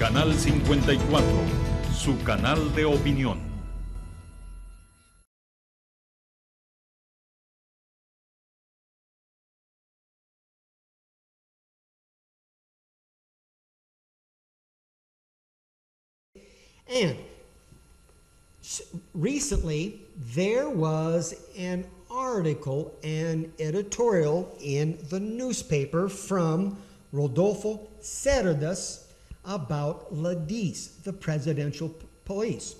Canal 54, su canal de opinión. And recently, there was an article, an editorial in the newspaper from Rodolfo Cerdas about LADIS, the presidential police.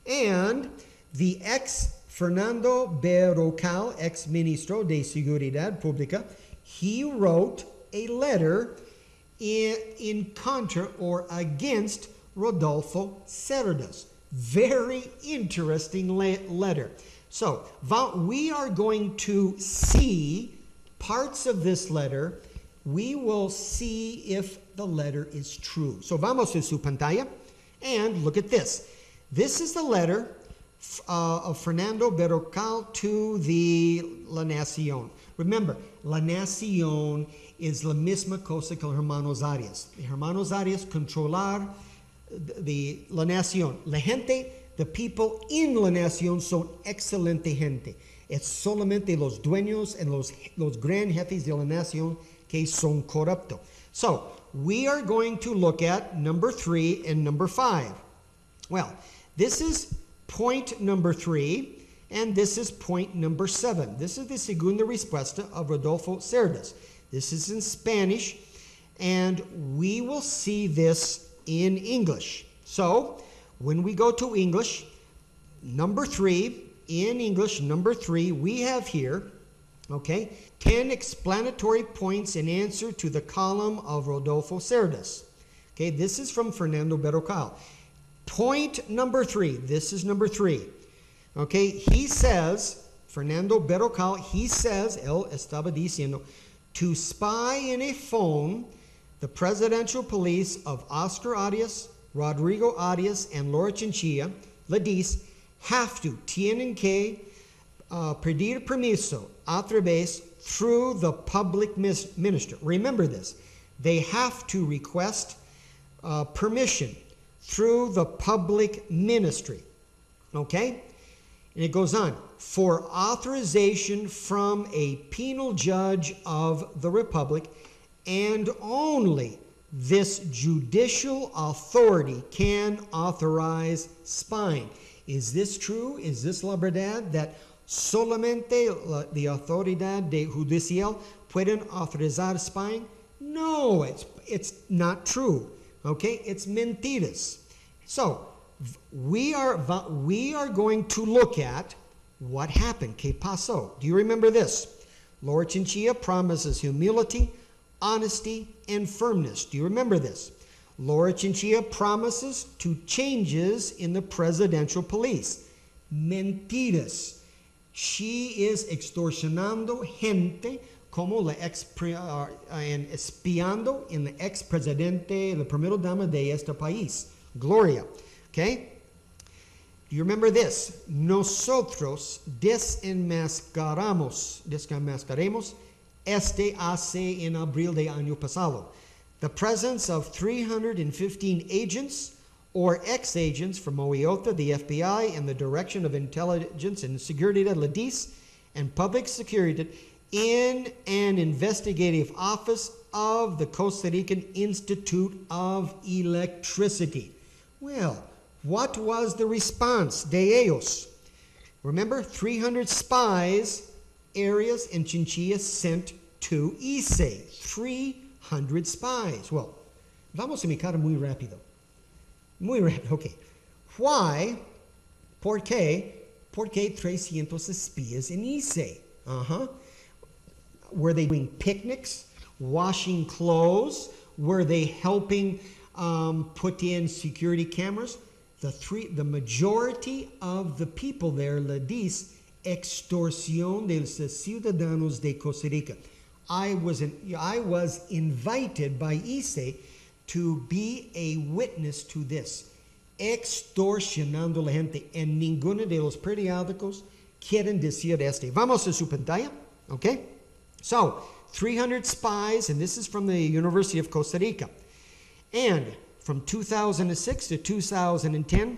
And the ex-Fernando Berrocal, ex-ministro de Seguridad Pública, he wrote a letter in contra or against Rodolfo Cerdas. Very interesting letter. So, we are going to see parts of this letter. We will see if the letter is true. So, vamos a su pantalla and look at this. This is the letter of Fernando Berrocal to the La Nación. Remember, La Nación is la misma cosa que los Hermanos Arias. The Hermanos Arias controlar La Nación. La gente, the people in La Nación son excelente gente. Es solamente los dueños and los gran jefes de La Nación que son corruptos. So, we are going to look at number 3 and number 5. Well, this is point number 3, and this is point number 7. This is the segunda respuesta of Rodolfo Cerdas. This is in Spanish, and we will see this in English. So, when we go to English, number 3, in English, number 3, we have here, okay, 10 explanatory points in answer to the column of Rodolfo Cerdas. Okay, this is from Fernando Berrocal. Point number 3, this is number 3. Okay, he says, Fernando Berrocal, he says, él estaba diciendo, to spy in a phone, the presidential police of Oscar Arias, Rodrigo Arias, and Laura Chinchilla, LADIS, tienen que pedir permiso a través through the public minister. Remember this. They have to request permission through the public ministry. Okay? And it goes on. For authorization from a penal judge of the Republic, and only this judicial authority can authorize spying. Is this true? Is this la verdad that solamente the autoridad de judicial pueden autorizar spying? No, it's not true. Okay, it's mentiras. So we are going to look at what happened. ¿Qué pasó? Do you remember this? Laura Chinchilla promises humility, honesty, and firmness. Do you remember this? Laura Chinchilla promises to changes in the presidential police. Mentiras. She is extorsionando gente como espiando en la ex-presidente, la primera dama de este país, Gloria. Okay? Do you remember this? Nosotros desenmascaramos este hace en abril de año pasado. The presence of 315 agents or ex-agents from OIOTA, the FBI, and the Direction of Intelligence and Security, LADIS, and Public Security in an investigative office of the Costa Rican Institute of Electricity. Well, what was the response de ellos? Remember, 300 spies, Arias and Chinchilla sent to ICE. 300 spies. Well, vamos a mirar muy rápido. Muy rápido, okay. Why? ¿Por qué 300 espías en ICE? Were they doing picnics, washing clothes? Were they helping put in security cameras? The majority of the people there, LADIS, extorsión de los ciudadanos de Costa Rica. I was invited by ICE to be a witness to this. Extorsionando la gente. En ninguno de los periódicos quieren decir este. Vamos a su pantalla. Okay? So, 300 spies, and this is from the University of Costa Rica. And from 2006 to 2010,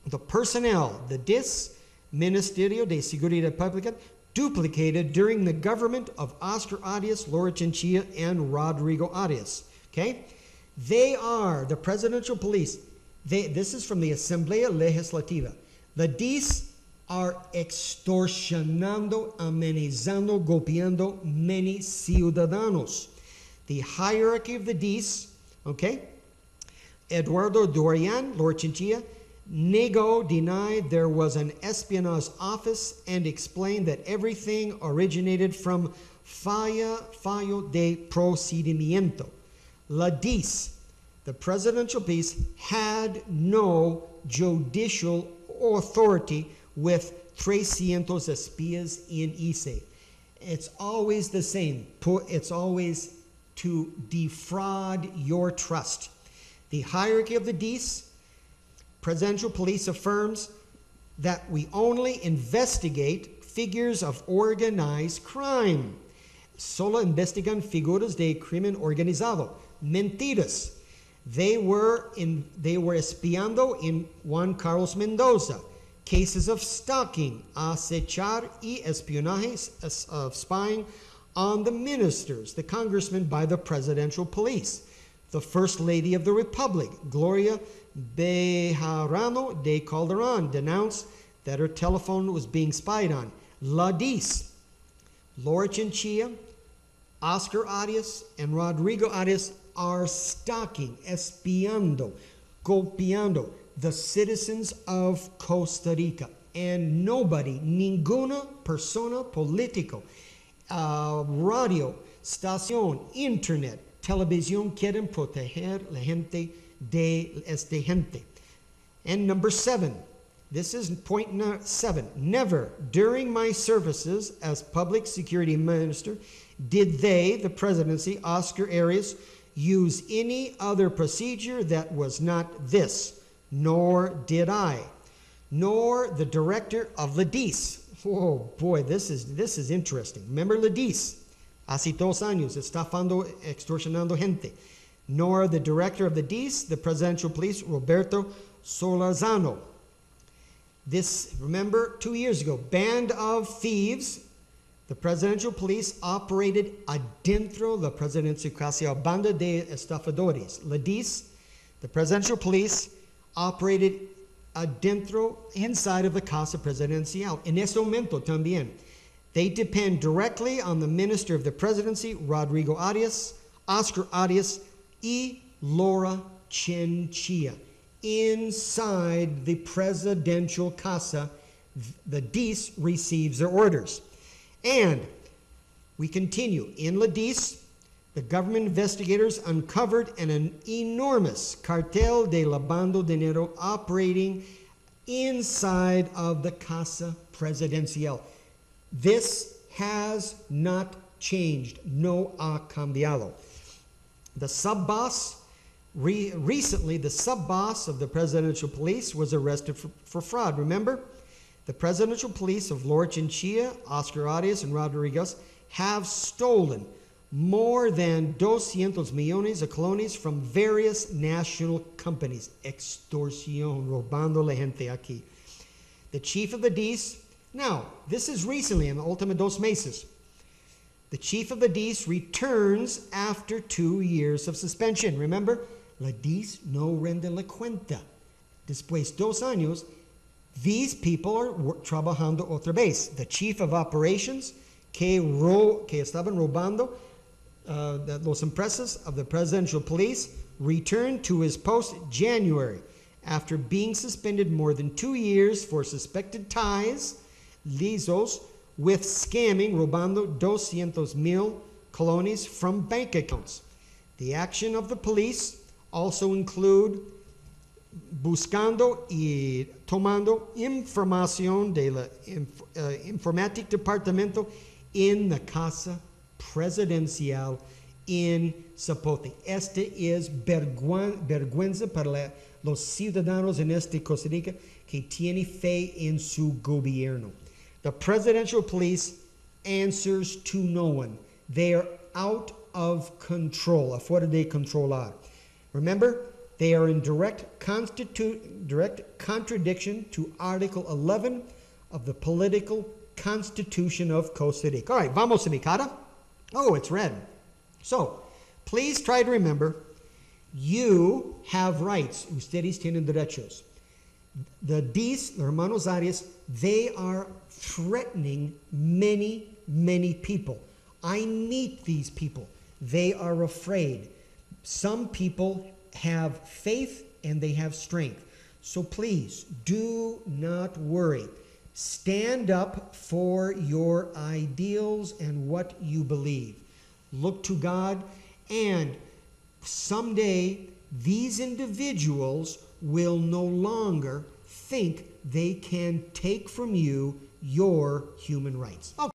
the personnel, the DIS, Ministerio de Seguridad Pública, duplicated during the government of Oscar Arias, Laura Chinchilla, and Rodrigo Arias. Okay? They are the presidential police. This is from the Asamblea Legislativa. The DIS are extorsionando, amenazando, golpeando many ciudadanos. The hierarchy of the DIS, okay? Eduardo Dorian, Laura Chinchilla, denied there was an espionage office and explained that everything originated from fallo de procedimiento. La DIS, the presidential police, had no judicial authority with 300 espías in ICE. It's always the same. It's always to defraud your trust. The hierarchy of the DIS, presidential police affirms that we only investigate figures of organized crime. Solo investigan figuras de crimen organizado. Mentiras. They were espiando in Juan Carlos Mendoza. Cases of stalking, acechar y espionaje of spying on the ministers, the congressmen, by the presidential police. The First Lady of the Republic, Gloria Bejarano de Calderon, denounced that her telephone was being spied on. La DIS, Laura Chinchilla, Oscar Arias, and Rodrigo Arias are stalking, espiando, golpeando the citizens of Costa Rica. And nobody, ninguna persona político, radio, estación, internet, televisión quieren proteger la gente de esta gente. And number 7, this is point 7. Never during my services as public security minister did they, the presidency, Oscar Arias, use any other procedure that was not this, nor did I, nor the director of la DIS. Oh boy, this is interesting. Remember la DIS, hace 2 años, estafando, extorsionando gente. Nor the director of the DIS, the presidential police, Roberto Solorzano. This, remember, 2 years ago, band of thieves. The presidential police operated adentro la presidencia casi banda de estafadores. La DIS, the presidential police, operated adentro, inside of the Casa Presidencial. En ese momento también. They depend directly on the minister of the presidency, Rodrigo Arias, Oscar Arias, y Laura Chinchilla. Inside the presidential casa, the DIS receives their orders. And we continue. In la DIS, the government investigators uncovered an enormous cartel de lavando dinero operating inside of the Casa Presidencial. This has not changed. No ha cambiado. The sub-boss, recently the sub-boss of the presidential police was arrested for fraud. Remember? The presidential police of Laura Chinchilla, Oscar Arias, and Rodriguez have stolen more than 200 millones de colones from various national companies. Extorsión, robando la gente aquí. The chief of the DIS, now, this is recently, in the últimos 2 meses. The chief of the DIS returns after 2 years of suspension. Remember, la DIS no rende la cuenta. Después 2 años, these people are trabajando otra vez. The chief of operations, que estaban robando los empresas of the presidential police, returned to his post January after being suspended more than 2 years for suspected ties, lisos, with scamming, robando 200,000 colones from bank accounts. The action of the police also include buscando y tomando información de la Informatic Departamento en la Casa Presidencial en Zapote. Este es vergüenza para los ciudadanos en este Costa Rica que tiene fe en su gobierno. The presidential police answers to no one. They are out of control. Afuera de controlar. Remember, They are in direct contradiction to Article 11 of the Political Constitution of Costa Rica. All right, vamos a mi cara. Oh, it's red. So, please try to remember, you have rights. Ustedes tienen derechos. The hermanos Arias, they are threatening many, many people. I meet these people. They are afraid. Some people have faith and they have strength. So please, do not worry. Stand up for your ideals and what you believe. Look to God, and someday these individuals will no longer think they can take from you your human rights. Okay.